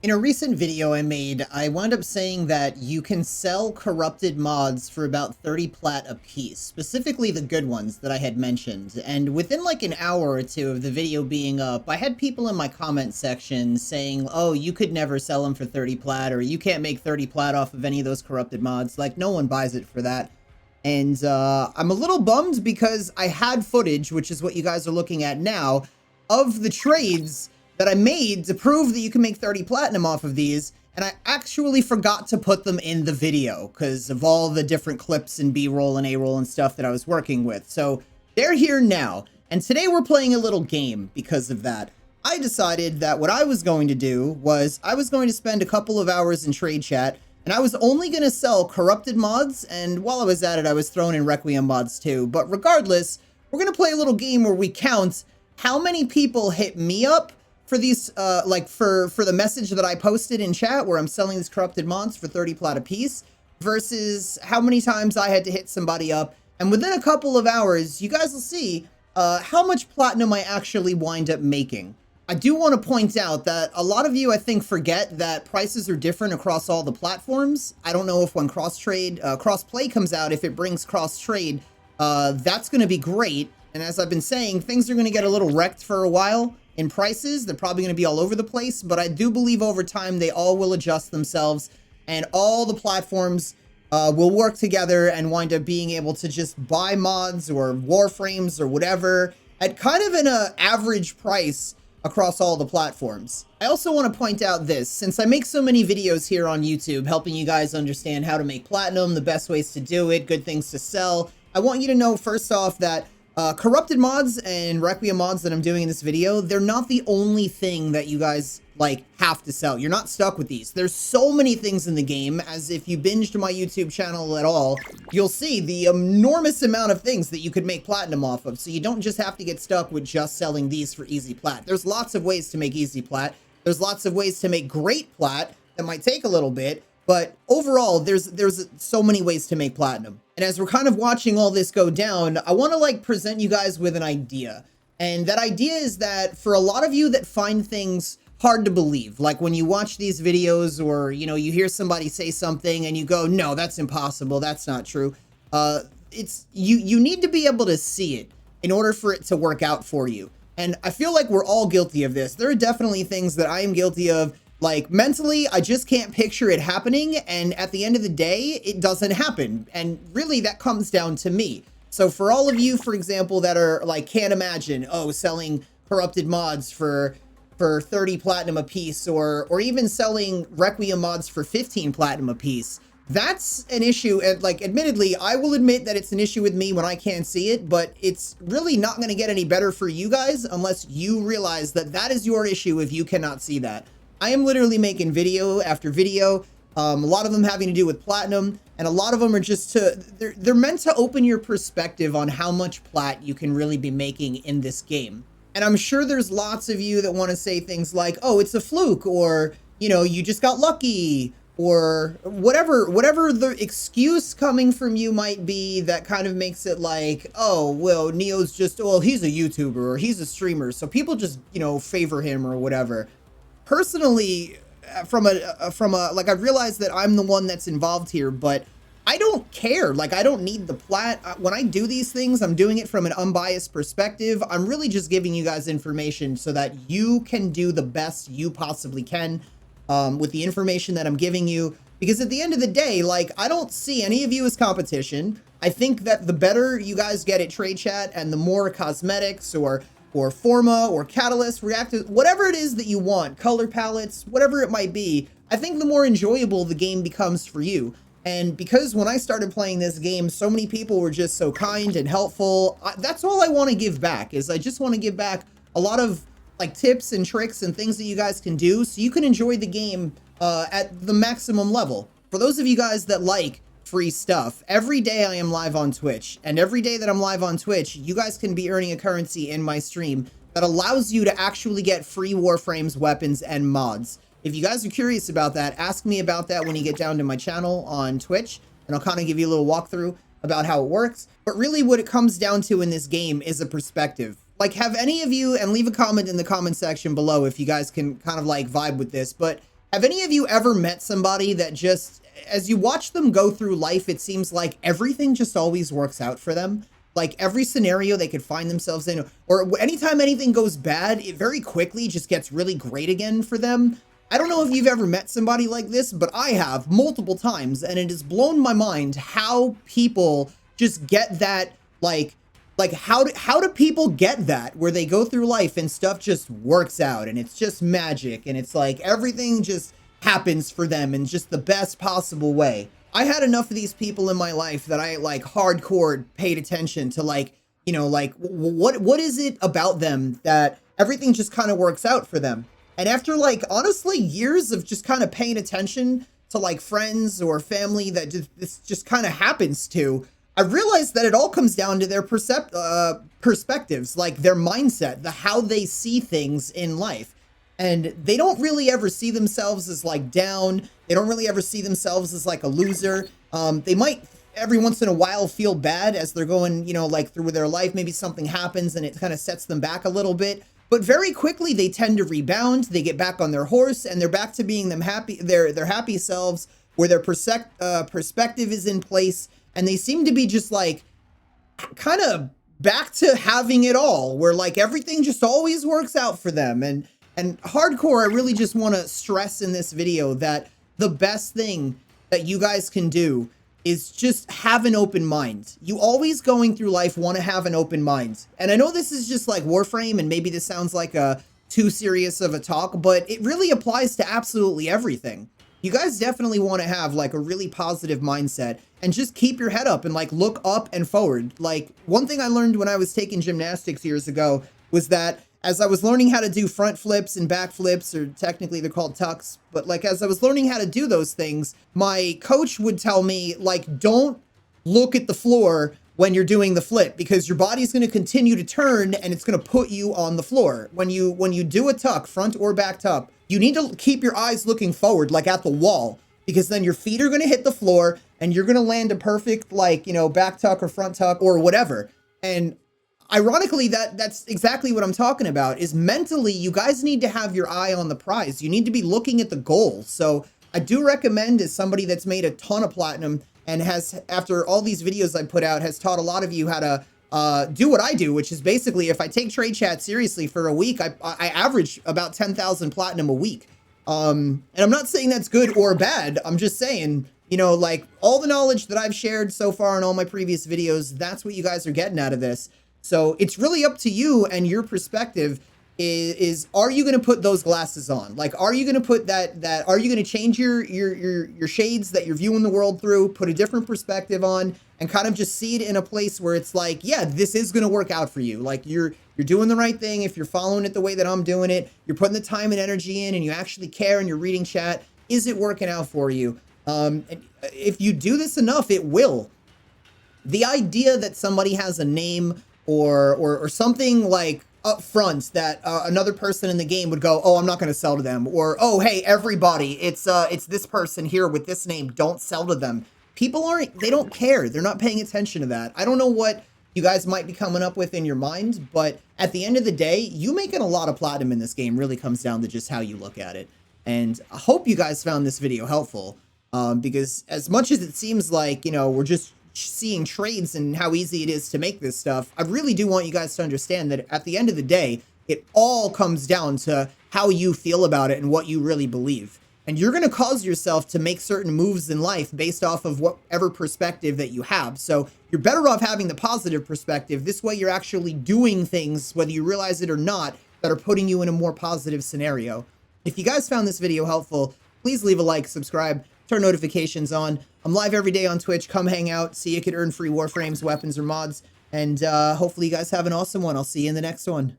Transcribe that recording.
In a recent video I made, I wound up saying that you can sell corrupted mods for about 30 plat a piece, specifically the good ones that I had mentioned. And within like an hour or two of the video being up, I had people in my comment section saying, oh, you could never sell them for 30 plat, or you can't make 30 plat off of any of those corrupted mods. Like, no one buys it for that. And I'm a little bummed because I had footage, which is what you guys are looking at now, of the trades that I made to prove that you can make 30 platinum off of these, and I actually forgot to put them in the video because of all the different clips and B-roll and A-roll and stuff that I was working with. So they're here now, and today we're playing a little game because of that. I decided that what I was going to do was I was going to spend a couple of hours in trade chat, and I was only going to sell corrupted mods, and while I was at it, I was throwing in Requiem mods too. But regardless, we're going to play a little game where we count how many people hit me up for these, for the message that I posted in chat where I'm selling these corrupted mods for 30 plat a piece versus how many times I had to hit somebody up. And within a couple of hours, you guys will see how much platinum I actually wind up making. I do want to point out that a lot of you, I think, forget that prices are different across all the platforms. I don't know if when cross-play comes out, if it brings cross-trade, that's going to be great. And as I've been saying, things are going to get a little wrecked for a while in prices. They're probably going to be all over the place, but I do believe over time they all will adjust themselves and all the platforms will work together and wind up being able to just buy mods or Warframes or whatever at kind of an average price across all the platforms. I also want to point out this, since I make so many videos here on YouTube helping you guys understand how to make platinum, the best ways to do it, good things to sell, I want you to know first off that corrupted mods and Requiem mods that I'm doing in this video, they're not the only thing that you guys like have to sell. You're not stuck with these. There's so many things in the game, as if you binged my YouTube channel at all, you'll see the enormous amount of things that you could make platinum off of. So you don't just have to get stuck with just selling these for easy plat. There's lots of ways to make easy plat. There's lots of ways to make great plat that might take a little bit, but overall, there's so many ways to make platinum. And as we're kind of watching all this go down, I want to like present you guys with an idea. And that idea is that for a lot of you that find things hard to believe, like when you watch these videos or, you know, you hear somebody say something and you go, no, that's impossible, that's not true. You need to be able to see it in order for it to work out for you. And I feel like we're all guilty of this. There are definitely things that I am guilty of. Like, mentally, I just can't picture it happening, and at the end of the day, it doesn't happen. And really, that comes down to me. So for all of you, for example, that are, like, can't imagine, oh, selling corrupted mods for 30 platinum a piece, or even selling Requiem mods for 15 platinum a piece, that's an issue. And, like, admittedly, I will admit that it's an issue with me when I can't see it, but it's really not going to get any better for you guys unless you realize that that is your issue if you cannot see that. I am literally making video after video, a lot of them having to do with platinum, and a lot of them are just they're meant to open your perspective on how much plat you can really be making in this game. And I'm sure there's lots of you that want to say things like, oh, it's a fluke, or, you know, you just got lucky, or whatever the excuse coming from you might be that kind of makes it like, oh, well, Neo's just, well, he's a YouTuber, or he's a streamer, so people just, you know, favor him or whatever. Personally, like, I realize that I'm the one that's involved here, but I don't care. Like, I don't need the plat. When I do these things, I'm doing it from an unbiased perspective. I'm really just giving you guys information so that you can do the best you possibly can with the information that I'm giving you. Because at the end of the day, like, I don't see any of you as competition. I think that the better you guys get at trade chat and the more cosmetics or Forma or Catalyst, Reactive, whatever it is that you want, color palettes, whatever it might be, I think the more enjoyable the game becomes for you. And because when I started playing this game, so many people were just so kind and helpful, that's all I want to give back, is I just want to give back a lot of like tips and tricks and things that you guys can do so you can enjoy the game at the maximum level. For those of you guys that like free stuff, every day I am live on Twitch, and every day that I'm live on Twitch, you guys can be earning a currency in my stream that allows you to actually get free Warframes, weapons, and mods. If you guys are curious about that, ask me about that when you get down to my channel on Twitch, and I'll kind of give you a little walkthrough about how it works. But really what it comes down to in this game is a perspective. Like, have any of you, and leave a comment in the comment section below if you guys can kind of like vibe with this, but Have any of you ever met somebody that just, as you watch them go through life, it seems like everything just always works out for them? Like every scenario they could find themselves in, or anytime anything goes bad, it very quickly just gets really great again for them. I don't know if you've ever met somebody like this, but I have multiple times, and it has blown my mind how people just get that, like how do people get that where they go through life and stuff just works out and it's just magic and it's like everything just happens for them in just the best possible way. I had enough of these people in my life that I like hardcore paid attention to, like, you know, like what is it about them that everything just kind of works out for them. And after like honestly years of just kind of paying attention to like friends or family that this just kind of happens to, I realized that it all comes down to their perspectives, like their mindset, how they see things in life. And they don't really ever see themselves as like down. They don't really ever see themselves as like a loser. They might every once in a while feel bad as they're going, you know, like through their life. Maybe something happens and it kind of sets them back a little bit. But very quickly they tend to rebound. They get back on their horse and they're back to being their happy selves, where their perspective is in place. And they seem to be just like kind of back to having it all, where like everything just always works out for them. And hardcore, I really just want to stress in this video that the best thing that you guys can do is just have an open mind. You always going through life want to have an open mind. And I know this is just like Warframe and maybe this sounds like a too serious of a talk, but it really applies to absolutely everything. You guys definitely want to have like a really positive mindset and just keep your head up and like look up and forward. Like one thing I learned when I was taking gymnastics years ago was that as I was learning how to do front flips and back flips, or technically they're called tucks, but like as I was learning how to do those things, my coach would tell me like, don't look at the floor when you're doing the flip, because your body's going to continue to turn and it's going to put you on the floor. When you do a tuck, front or back tuck, you need to keep your eyes looking forward, like at the wall, because then your feet are going to hit the floor and you're going to land a perfect, like, you know, back tuck or front tuck or whatever. And ironically, that's exactly what I'm talking about, is mentally, you guys need to have your eye on the prize. You need to be looking at the goal. So I do recommend, as somebody that's made a ton of platinum and has, after all these videos I put out, has taught a lot of you how to do what I do, which is basically, if I take trade chat seriously for a week, I average about 10,000 platinum a week. And I'm not saying that's good or bad. I'm just saying, you know, like all the knowledge that I've shared so far in all my previous videos, that's what you guys are getting out of this. So it's really up to you, and your perspective is are you going to put those glasses on? Like, are you going to put are you going to change your shades that you're viewing the world through, put a different perspective on, and kind of just see it in a place where it's like, yeah, this is going to work out for you. Like you're doing the right thing. If you're following it the way that I'm doing it, you're putting the time and energy in, and you actually care, and you're reading chat. Is it working out for you? And if you do this enough, it will. The idea that somebody has a name or something like up front that another person in the game would go, oh, I'm not going to sell to them, or oh, hey, everybody, it's this person here with this name, don't sell to them. People they don't care. They're not paying attention to that. I don't know what you guys might be coming up with in your mind, but at the end of the day, you making a lot of platinum in this game really comes down to just how you look at it. And I hope you guys found this video helpful, because as much as it seems like, you know, we're just seeing trades and how easy it is to make this stuff, I really do want you guys to understand that at the end of the day, it all comes down to how you feel about it and what you really believe. And you're going to cause yourself to make certain moves in life based off of whatever perspective that you have. So you're better off having the positive perspective. This way you're actually doing things, whether you realize it or not, that are putting you in a more positive scenario. If you guys found this video helpful, please leave a like, subscribe, turn notifications on. I'm live every day on Twitch. Come hang out, see you could earn free Warframes, weapons, or mods. And hopefully you guys have an awesome one. I'll see you in the next one.